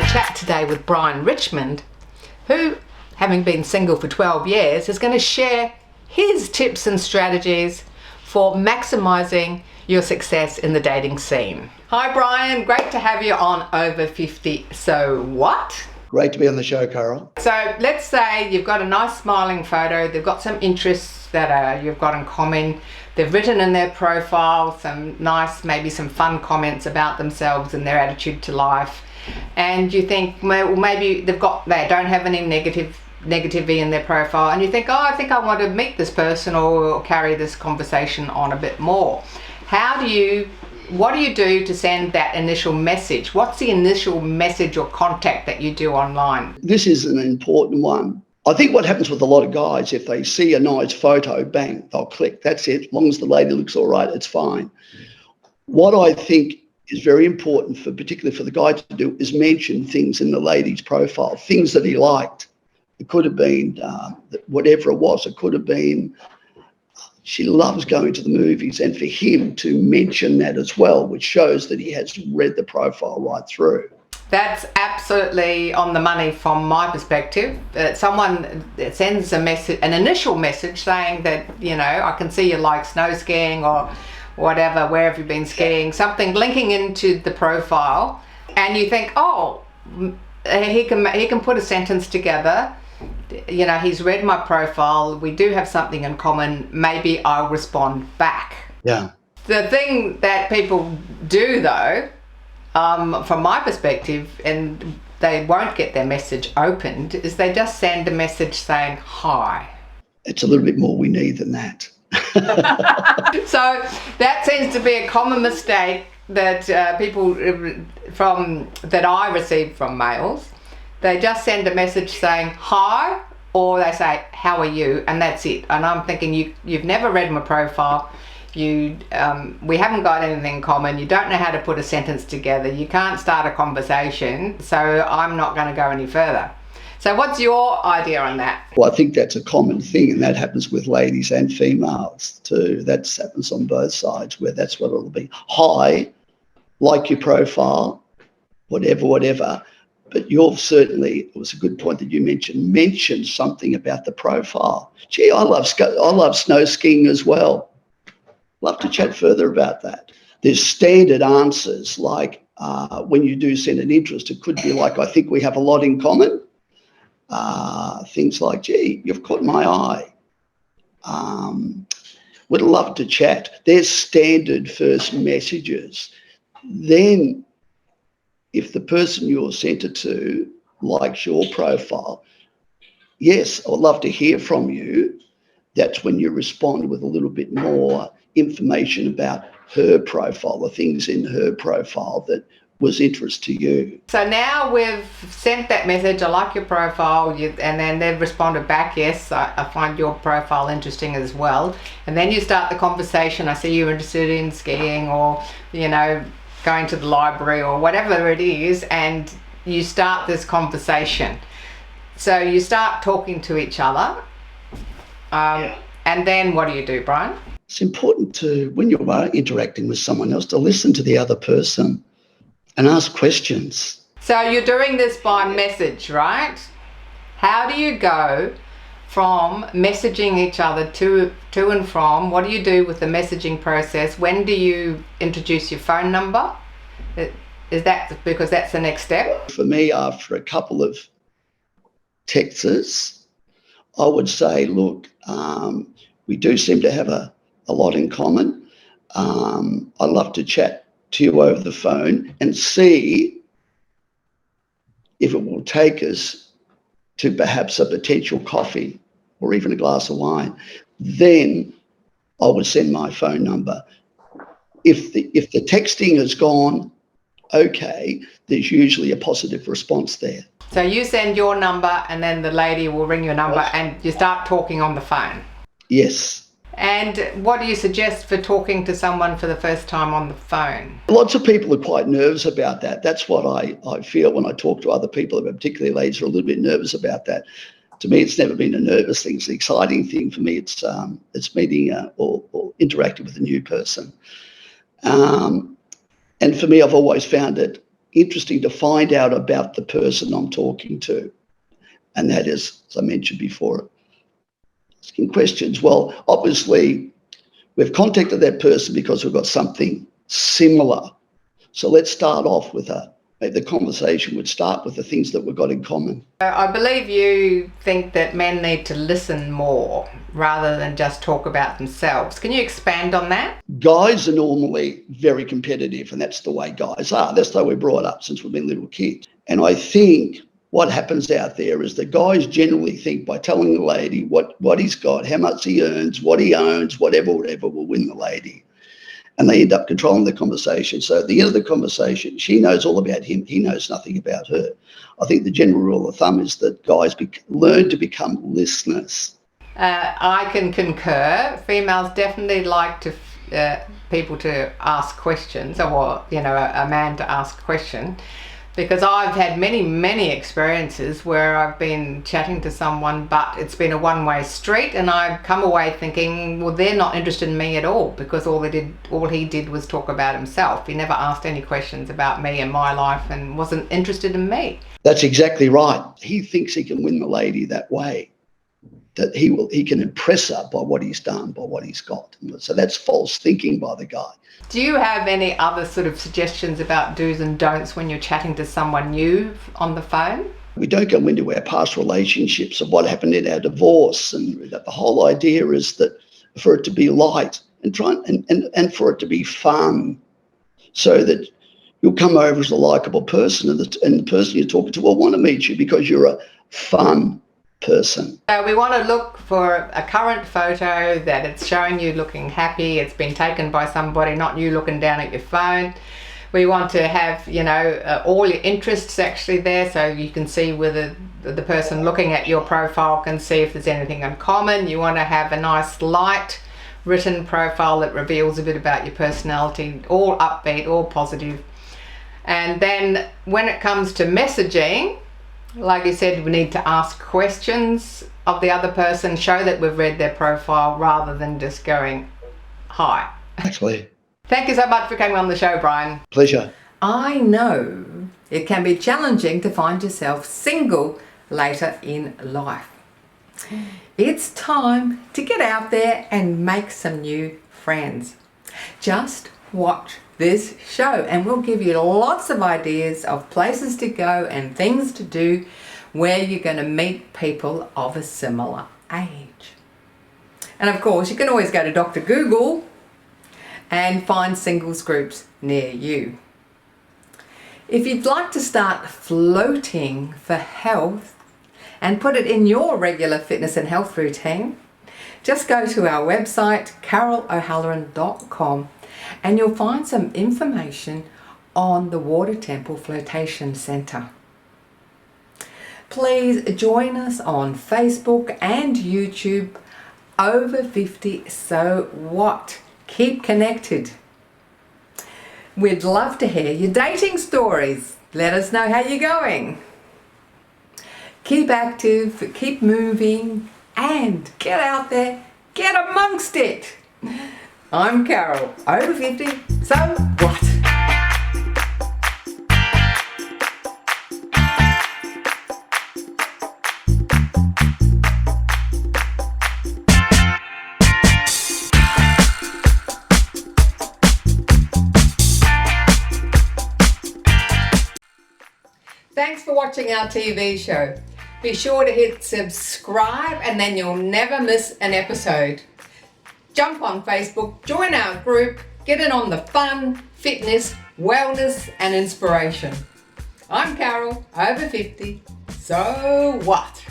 chat today with Brian Richmond, who, having been single for 12 years, is going to share his tips and strategies for maximising your success in the dating scene. Hi Brian, great to have you on Over 50 So What? Great to be on the show, Carol. So let's say you've got a nice smiling photo, they've got some interests that you've got in common, they've written in their profile some nice, maybe some fun comments about themselves and their attitude to life, and you think, well, maybe they don't have any negativity in their profile, and you think, oh, I think I want to meet this person or carry this conversation on a bit more. What do you do to send that initial message? What's the initial message or contact that you do online? This is an important one. I think what happens with a lot of guys, if they see a nice photo, bang, they'll click. That's it. As long as the lady looks all right, it's fine. What I think is very important, particularly for the guy to do, is mention things in the lady's profile, things that he liked. It could have been whatever it was. It could have been she loves going to the movies, and for him to mention that as well, which shows that he has read the profile right through. That's absolutely on the money from my perspective. Someone sends a message, an initial message saying that, I can see you like snow skiing or whatever, where have you been skiing, something linking into the profile, and you think, oh, he can put a sentence together. He's read my profile, we do have something in common, maybe I'll respond back. Yeah. The thing that people do though, from my perspective, and they won't get their message opened, is they just send a message saying hi. It's a little bit more we need than that. So that seems to be a common mistake that people that I receive from males. They just send a message saying hi, or they say, how are you? And that's it. And I'm thinking, you've never read my profile. We haven't got anything in common. You don't know how to put a sentence together. You can't start a conversation. So I'm not going to go any further. So what's your idea on that? Well, I think that's a common thing, and that happens with ladies and females too. That happens on both sides, where that's what it'll be. Hi, like your profile, whatever. But it was a good point that you mention something about the profile. Gee, I love snow skiing as well. Love to chat further about that. There's standard answers, like when you do send an interest, it could be like, I think we have a lot in common. Things like, gee, you've caught my eye. Would love to chat. There's standard first messages. Then if the person you're sent it to likes your profile, yes, I would love to hear from you. That's when you respond with a little bit more information about her profile, the things in her profile that was interest to you. So now we've sent that message, I like your profile, and then they've responded back, yes, I find your profile interesting as well. And then you start the conversation, I see you're interested in skiing or, going to the library or whatever it is, and you start this conversation. So you start talking to each other, and then what do you do, Brian? It's important to, when you are interacting with someone else, to listen to the other person and ask questions. So you're doing this by message, right? How do you go from messaging each other to and from? What do you do with the messaging process? When do you introduce your phone number? Is that because that's the next step? For me, after a couple of texts, I would say, look, we do seem to have a lot in common. I'd love to chat to you over the phone and see if it will take us to perhaps a potential coffee or even a glass of wine. Then I would send my phone number. If the texting has gone okay, there's usually a positive response there. So you send your number and then the lady will ring your number and you start talking on the phone? Yes. And what do you suggest for talking to someone for the first time on the phone? Lots of people are quite nervous about that. That's what I feel when I talk to other people, particularly ladies, are a little bit nervous about that. To me, it's never been a nervous thing. It's the exciting thing for me. It's meeting or interacting with a new person. And for me, I've always found it, interesting to find out about the person I'm talking to. And that is, as I mentioned before, asking questions. Well, obviously, we've contacted that person because we've got something similar. So let's start off with maybe the conversation would start with the things that we've got in common. I believe you think that men need to listen more rather than just talk about themselves. Can you expand on that? Guys are normally very competitive, and that's the way guys are. That's the way we're brought up since we've been little kids. And I think what happens out there is that guys generally think by telling the lady what he's got, how much he earns, what he owns, whatever will win the lady. And they end up controlling the conversation. So at the end of the conversation, she knows all about him. He knows nothing about her. I think the general rule of thumb is that guys learn to become listeners. I can concur. Females definitely like people to ask questions, or a man to ask a question, because I've had many experiences where I've been chatting to someone, but it's been a one-way street, and I've come away thinking, well, they're not interested in me at all, because all he did was talk about himself. He never asked any questions about me and my life, and wasn't interested in me. That's exactly right. He thinks he can win the lady that way, that he can impress her by what he's done, by what he's got. So that's false thinking by the guy. Do you have any other sort of suggestions about do's and don'ts when you're chatting to someone new on the phone? We don't go into our past relationships of what happened in our divorce, and that the whole idea is that for it to be light and for it to be fun, so that you'll come over as a likable person, and the person you're talking to will want to meet you because you're a fun person. So we want to look for a current photo that it's showing you looking happy, it's been taken by somebody, not you looking down at your phone. We want to have, all your interests actually there, so you can see whether the person looking at your profile can see if there's anything in common. You want to have a nice light written profile that reveals a bit about your personality, all upbeat, all positive. And then when it comes to messaging, like you said, we need to ask questions of the other person, show that we've read their profile rather than just going, hi. Actually. Thank you so much for coming on the show, Brian. Pleasure. I know it can be challenging to find yourself single later in life. It's time to get out there and make some new friends. Just watch this show and we'll give you lots of ideas of places to go and things to do where you're going to meet people of a similar age. And of course, you can always go to Dr. Google and find singles groups near you. If you'd like to start floating for health and put it in your regular fitness and health routine, just go to our website carolohalloran.com and you'll find some information on the Water Temple Flotation Centre. Please join us on Facebook and YouTube. Over 50, so what? Keep connected. We'd love to hear your dating stories. Let us know how you're going. Keep active, keep moving, and get out there, get amongst it. I'm Carol, over 50, so what? Thanks for watching our TV show. Be sure to hit subscribe and then you'll never miss an episode. Jump on Facebook, join our group, get in on the fun, fitness, wellness and inspiration. I'm Carol, over 50, so what?